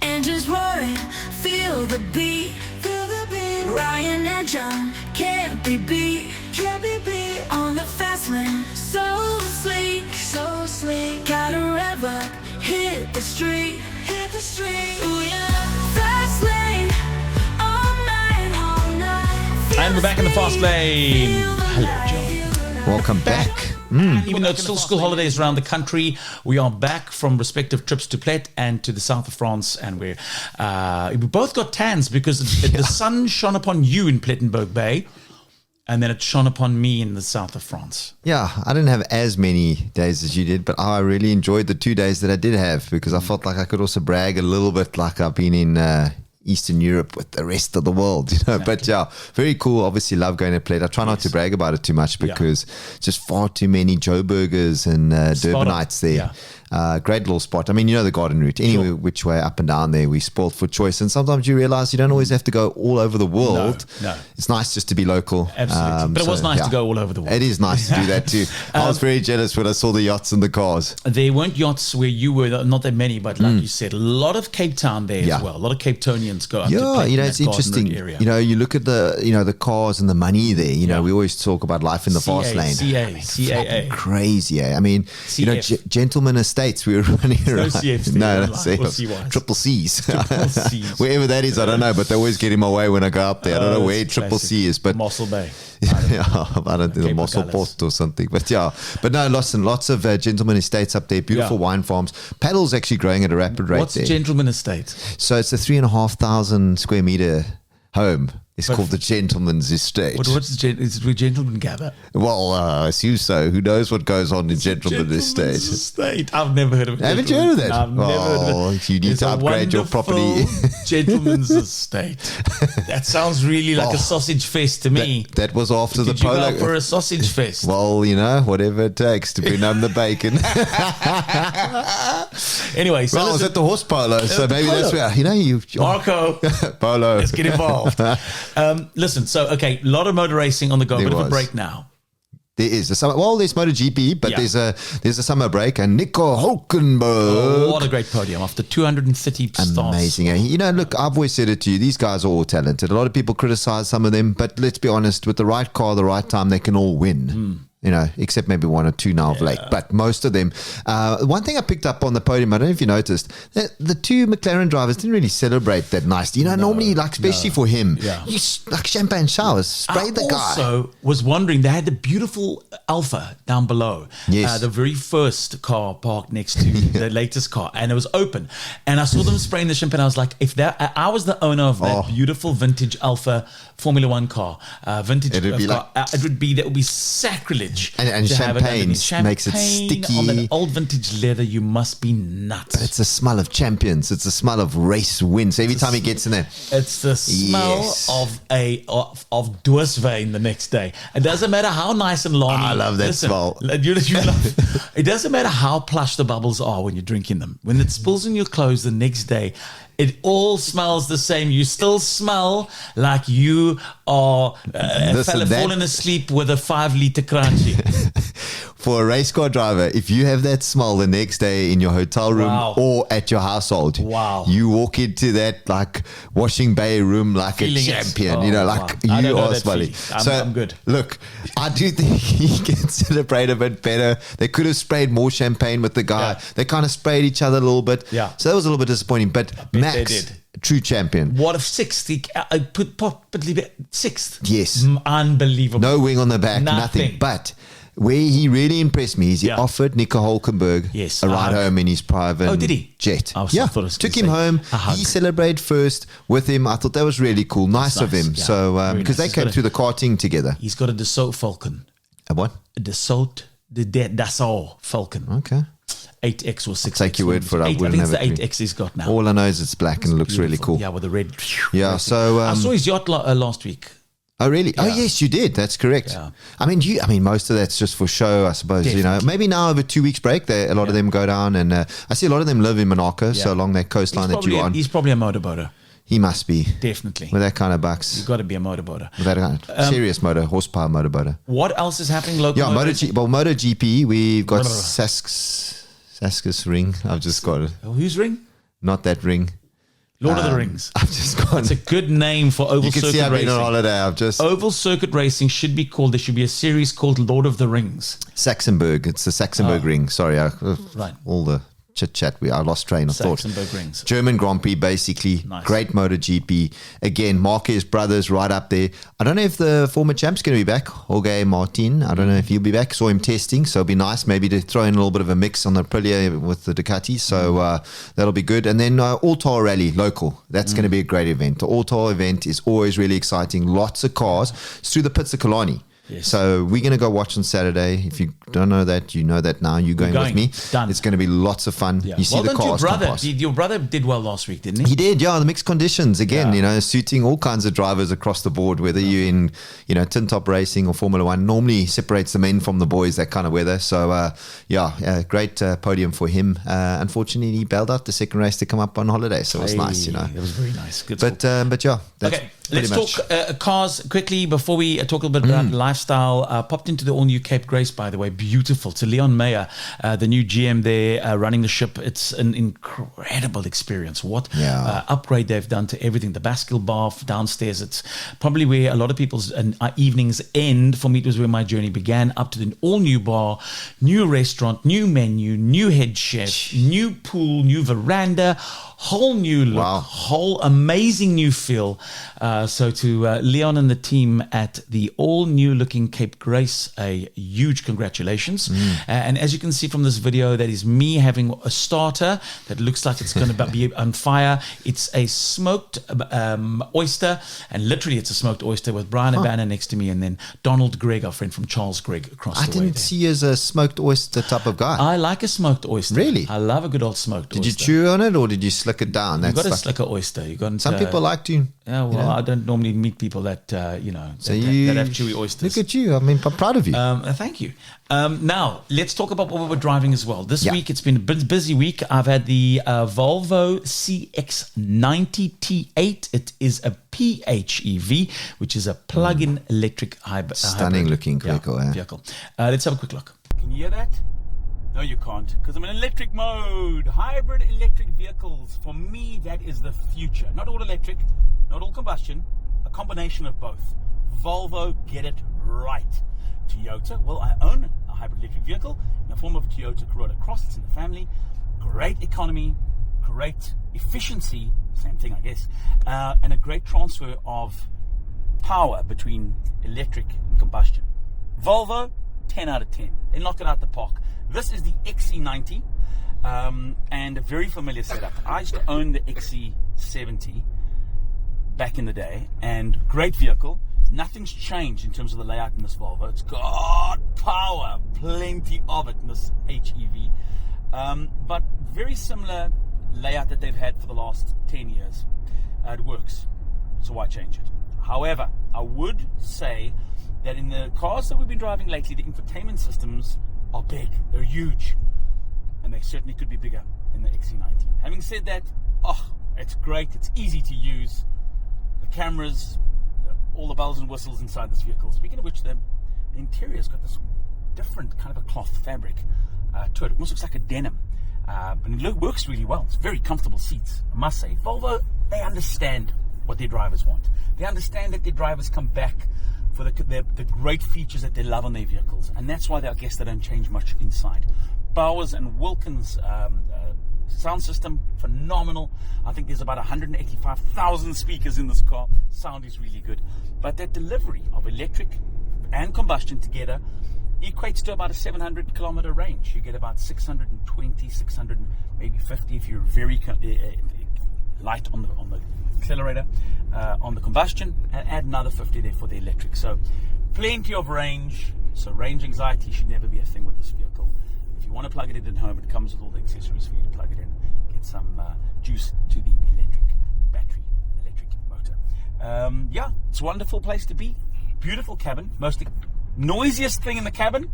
Engines roaring, feel the beat, Ryan and John can't be beat, on the Fastlane, so sleek, gotta rev up, hit the street, ooh yeah, Fastlane, all night, And we're back in the Fastlane. Hello, John. Welcome back. Even though it's still school holidays around the country, we are back from respective trips to Plett and to the south of France, and we both got tans because the sun shone upon you in Plettenberg Bay, and then it shone upon me in the south of France. Yeah, I didn't have as many days as you did, but I really enjoyed the 2 days that I did have because I felt like I could also brag a little bit like I've been in Eastern Europe with the rest of the world, you know. Exactly. But yeah, very cool. Obviously love going to Plett. I try not to brag about it too much because just far too many Joe Burgers and Durbanites there. Yeah. Great little spot. I mean, you know the garden route. Anyway, which way up and down there, we spoiled for choice. And sometimes you realize you don't always have to go all over the world. No. It's nice just to be local. Absolutely. But it was nice to go all over the world. It is nice to do that too. I was very jealous when I saw the yachts and the cars. There weren't yachts where you were, not that many, but like you said, a lot of Cape Town there as well. A lot of Cape Townians go up to Plett, you know, it's interesting. Area. You know, you look at the cars and the money there. You know, we always talk about life in the fast lane. CAA. Crazy, eh? I mean, you know, gentleman estates we were running around. Triple C's. Wherever that is, I don't know, but they always get in my way when I go up there. I don't know where Triple C is, but Mossel Bay. I don't think the Mossel Port or something, but no, lots of gentleman estates up there, beautiful wine farms. Paddle's actually growing at a rapid rate. What's a gentleman estate? So it's a 3,500 square meter home. It's called the Gentleman's Estate. Is it where gentlemen gather? Well, I assume so. Who knows what goes on in Gentleman's Estate? I've never heard of it. Haven't you heard of that? I've never heard of it. You need to upgrade your property. Gentleman's Estate. That sounds really like a sausage fest to me. That was after the polo. polo. Did you go for a sausage fest? Well, you know, whatever it takes to bring home the bacon. Anyway, so I was at the horse polo, so maybe that's where, you know, Marco. Polo. Let's get involved. Listen, so, okay, a lot of motor racing on the go. Bit of a break now. There is a summer. Well, there's MotoGP, but there's a summer break, and Nico Hulkenberg. Oh, what a great podium after 230 starts. Amazing. You know, look, I've always said it to you. These guys are all talented. A lot of people criticize some of them, but let's be honest. With the right car, the right time, they can all win. You know, except maybe one or two now of late, but most of them. One thing I picked up on the podium, I don't know if you noticed, the two McLaren drivers didn't really celebrate that nice. You know, normally, like especially for him, you like champagne showers, sprayed the guy. I also was wondering, they had the beautiful Alpha down below. Yes. The very first car parked next to the latest car, and it was open. And I saw them spraying the champagne. I was like, if that I was the owner of that beautiful vintage Alpha Formula One car, that would be sacrilege. And champagne makes it sticky. On that old vintage leather, you must be nuts. But it's the smell of champions. It's the smell of race wins. Every time he gets in there, it's the smell of Doorsveen the next day. It doesn't matter how nice and long. I love that smell. It doesn't matter how plush the bubbles are when you're drinking them. When it spills in your clothes the next day, it all smells the same. You still smell like you are falling asleep with a 5-liter crunchy. For a race car driver, if you have that smell the next day in your hotel room or at your household, you walk into that like washing bay room like a champion. You know, like you are smelling. So I'm good. Look, I do think he can celebrate a bit better. They could have sprayed more champagne with the guy. They kind of sprayed each other a little bit. So that was a little bit disappointing. But Max, true champion. What if sixth? I put sixth. Yes. Unbelievable. No wing on the back, nothing. But where he really impressed me is he offered Nico Hulkenberg a ride home in his private jet. Took him home. He celebrated first with him. I thought that was really cool. Nice of him. So because they came through the karting together. He's got a Dassault Falcon. A what? A Dassault Falcon. Okay. 8X or 6X. I'll take your word for it. I think it's the 8X he's got now. All I know is it's black and it looks really cool. Yeah, with the red. Yeah, so I saw his yacht last week. Oh really? Yeah. Oh yes, you did. That's correct. Yeah. I mean, most of that's just for show, I suppose. Definitely. You know, maybe now over 2 weeks break, a lot of them go down, and I see a lot of them live in Monaco, so along that coastline that you're on. He's probably a motorboater. He must be. Definitely. With that kind of bucks. You've got to be a motorboater. With that kind of serious horsepower motorboater. What else is happening locally? Yeah, MotoGP, we've got Saska's ring. I've just got it. Whose ring? Not that ring. Lord of the Rings. I've just gone. It's a good name for oval You can circuit see I've been racing. on holiday. I've just Oval circuit racing should be called. There should be a series called Lord of the Rings. Saxonburg. It's the Saxonburg ring. Sorry, Right. all the chit chat. I lost train of thought. Saxonburg Rings. German Grand Prix, basically. Nice. Great MotoGP. Again, Marquez brothers right up there. I don't know if the former champ's going to be back, Jorge Martin. I don't know if he'll be back. Saw him testing, so it'll be nice maybe to throw in a little bit of a mix on the Aprilia with the Ducati. So that'll be good. And then All-Tar Rally, local. That's going to be a great event. The All-Tar event is always really exciting. Lots of cars. It's through the pits of Killarney. Yes. So we're going to go watch on Saturday. If you don't know that, you know that now. You're going with me. Done. It's going to be lots of fun. Yeah. You see Well the done to cars your come brother. past. Your brother did well last week, didn't he? He did, yeah. The mixed conditions again, Yeah. suiting all kinds of drivers across the board. Whether you're in, tin top racing or Formula One, normally separates the men from the boys. That kind of weather. So great podium for him. Unfortunately, he bailed out the second race to come up on holiday, so it was nice, It was very nice. Good. But yeah, that's Okay, let's pretty much. talk cars quickly before we talk a little bit about lifestyle. Popped into the all-new Cape Grace, by the way. Beautiful. To Leon Meyer, the new GM there running the ship. It's an incredible experience. What upgrade they've done to everything. The basketball bath downstairs. It's probably where a lot of people's evenings end. For me, it was where my journey began. Up to the all-new bar, new restaurant, new menu, new head chef, new pool, new veranda, whole new look, whole amazing new feel. So to Leon and the team at the all-new looking Cape Grace, a huge congratulations. And as you can see from this video, that is me having a starter that looks like it's going to be on fire. It's a smoked oyster, and literally it's a smoked oyster with Brian Abana next to me, and then Donald Gregg, our friend from Charles Gregg, across I the way didn't see you as a smoked oyster type of guy. I like a smoked oyster. Really? I love a good old smoked oyster. Did you chew on it or did you slick it down? You got to like- slick an oyster. You got Some people like to. Yeah, well, I don't normally meet people that that have chewy oysters. Look at you. I mean, I'm proud of you. Thank you. Now, let's talk about what we were driving as well. This Yeah. week, it's been a busy week. I've had the Volvo CX90 T8. It is a PHEV, which is a plug-in electric hybrid. Stunning looking vehicle. Yeah. vehicle. Let's have a quick look. Can you hear that? No, you can't, because I'm in electric mode. Hybrid electric vehicles, for me, that is the future. Not all electric, not all combustion, a combination of both. Volvo, get it right. Toyota, well, I own a hybrid electric vehicle in the form of a Toyota Corolla Cross. It's in the family. Great economy, great efficiency, same thing, I guess, and a great transfer of power between electric and combustion. Volvo, 10 out of 10. They knock it out the park. This is the XC90, and a very familiar setup. I used to own the XC70 back in the day, and great vehicle. Nothing's changed in terms of the layout in this Volvo. It's got power, plenty of it in this HEV, but very similar layout that they've had for the last 10 years. It works, so why change it? However, I would say that in the cars that we've been driving lately, the infotainment systems are big, they're huge, and they certainly could be bigger in the XC90. Having said that, it's great, it's easy to use. The cameras, all the bells and whistles inside this vehicle. Speaking of which, the interior's got this different kind of a cloth fabric to it. It almost looks like a denim, and it works really well. It's very comfortable seats, I must say. Volvo, they understand what their drivers want. They understand that their drivers come back for the great features that they love on their vehicles, and that's why I guess they don't change much inside. Bowers and Wilkins sound system, phenomenal. I think there's about 185,000 speakers in this car. Sound is really good, but that delivery of electric and combustion together equates to about a 700 kilometer range. You get about 620, 600, maybe 50 if you're very light on the accelerator. On the combustion, and add another 50 there for the electric. So plenty of range. So range anxiety should never be a thing with this vehicle. If you want to plug it in at home, it comes with all the accessories for you to plug it in. Get some juice to the electric battery and electric motor. It's a wonderful place to be. Beautiful cabin. Most noisiest thing in the cabin,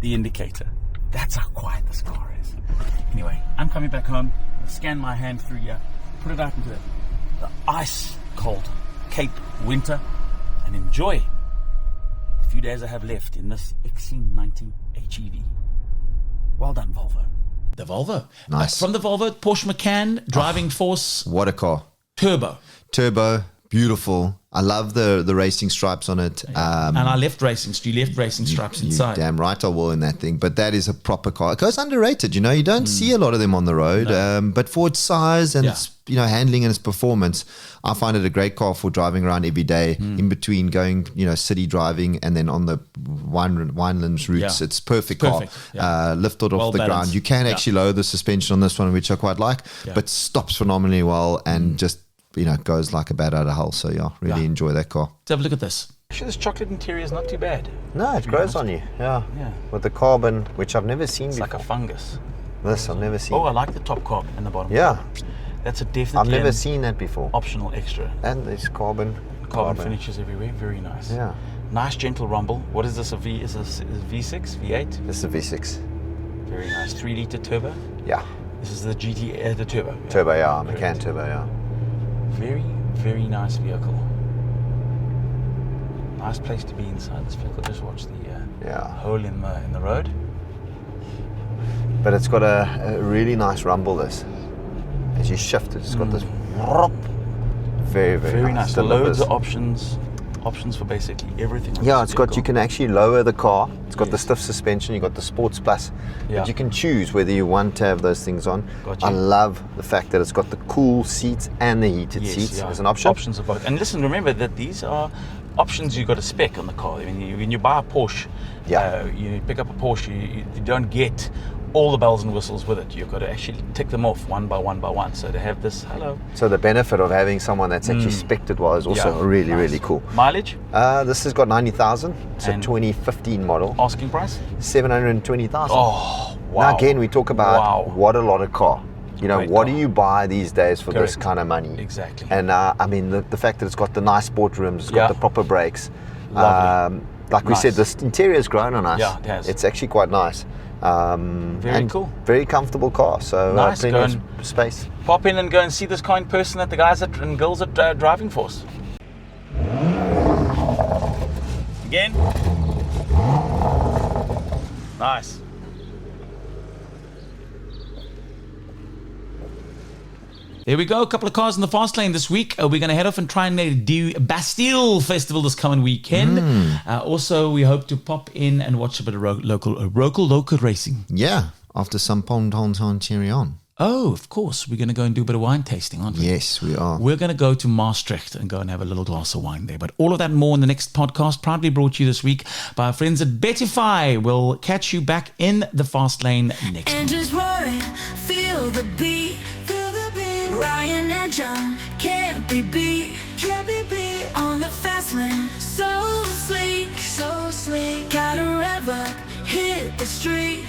the indicator. That's how quiet this car is. Anyway, I'm coming back home. I'll scan my hand through here, put it out into the ice cold Cape winter, and enjoy the few days I have left in this XC90 HEV. Well done, Volvo. The Volvo. Nice. From the Volvo, Porsche Macan, driving force, What a car. turbo. Turbo, beautiful. I love the racing stripes on it. And I left racing stripes inside. Damn right I will in that thing. But that is a proper car. It goes underrated, you know. You don't see a lot of them on the road. But for its size and its handling and its performance, I find it a great car for driving around every day, in between going, city driving and then on the Winelands routes. Yeah. It's perfect It's car. perfect, yeah. Lifted off the balanced. ground. You can actually lower the suspension on this one, which I quite like, but stops phenomenally well and just goes like a bat out of hell. So really enjoy that car. Let's have a look at this. Actually, this chocolate interior is not too bad. No, it grows on you. Yeah. With the carbon, which I've never seen It's before. like a fungus. This I've never seen. Oh, I like the top carbon and the bottom. Yeah. carbon. That's a definitely I've never an seen that before. optional extra. And there's carbon. Carbon finishes everywhere. Very nice. Yeah. Nice gentle rumble. What is this? A V? Is this a V6? V8? This is a V6. Very nice. 3-liter turbo. Yeah. This is the GT, the turbo. Turbo, yeah. Correct. Macan turbo, yeah. Very, very nice vehicle. Nice place to be inside this vehicle. Just watch the hole in the road. But it's got a really nice rumble, this. As you shift it, it's got this very, Very nice. Delivers. Loads of options for basically everything. on Yeah, this it's got, vehicle. you can actually lower the car. It's got the Yes. stiff suspension, you've got the Sports Plus. Yeah. But you can choose whether you want to have those things on. Gotcha. I love the fact that it's got the cool seats and the heated seats as an option. Options of both. And listen, remember that these are options you got to spec on the car. I mean, when you buy a Porsche, you pick up a Porsche, you don't get all the bells and whistles with it. You've got to actually tick them off one by one. So to have this, So the benefit of having someone that's actually spec'd well is also really, nice. really cool. Mileage, This has got 90,000. It's a And 2015 model. asking price. 720,000. Oh, wow. Now again, we talk about what a lot of car. Great What car. do you buy these days for this Correct. kind of money? Exactly. And I mean, the fact that it's got the nice sport rims, it's got the proper brakes. Lovely. Like we Nice. said, the interior has grown on us. Yeah, it has. It's actually quite nice. Very and cool. Very comfortable car. So Nice, plenty go of and- space. Pop in and go and see this car in person at the guys and girls at Driving Force. Again. Nice. There we go, a couple of cars in the Fastlane this week. We're going to head off and try and do Bastille Festival this coming weekend. Also, we hope to pop in and watch a bit of local racing. Yeah, after some Pont Cherry on. Oh, of course. We're going to go and do a bit of wine tasting, aren't we? Yes, we are. We're going to go to Maastricht and go and have a little glass of wine there. But all of that and more in the next podcast, proudly brought to you this week by our friends at Betify. We'll catch you back in the Fastlane next week. Engines roaring, feel the beat, Ryan and John can't be beat, on the fast lane. So sleek, got a rev up, hit the street,